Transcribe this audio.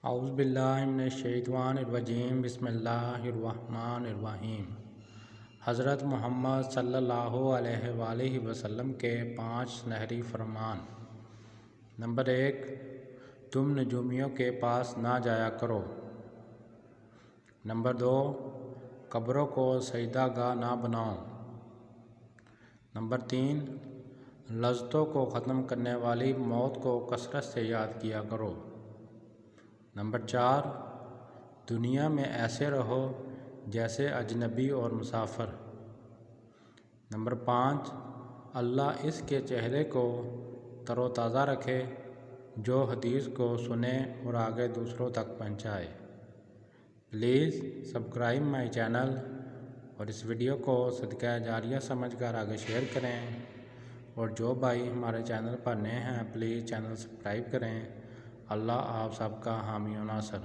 اعوذ باللہ من الشیطان الرجیم بسم اللہ الرحمن الرحیم۔ حضرت محمد صلی اللہ علیہ وآلہ وسلم کے 5 سنہری فرمان۔ نمبر 1، تم نجومیوں کے پاس نہ جایا کرو۔ نمبر 2، قبروں کو سجدہ گاہ نہ بناؤ۔ نمبر 3، لذتوں کو ختم کرنے والی موت کو کثرت سے یاد کیا کرو۔ نمبر 4، دنیا میں ایسے رہو جیسے اجنبی اور مسافر۔ نمبر 5، اللہ اس کے چہرے کو تر و تازہ رکھے جو حدیث کو سنے اور آگے دوسروں تک پہنچائے۔ پلیز سبسکرائب مائی چینل اور اس ویڈیو کو صدقہ جاریہ سمجھ کر آگے شیئر کریں، اور جو بھائی ہمارے چینل پر نئے ہیں پلیز چینل سبسکرائب کریں۔ اللہ آپ سب کا حامی و ناصر۔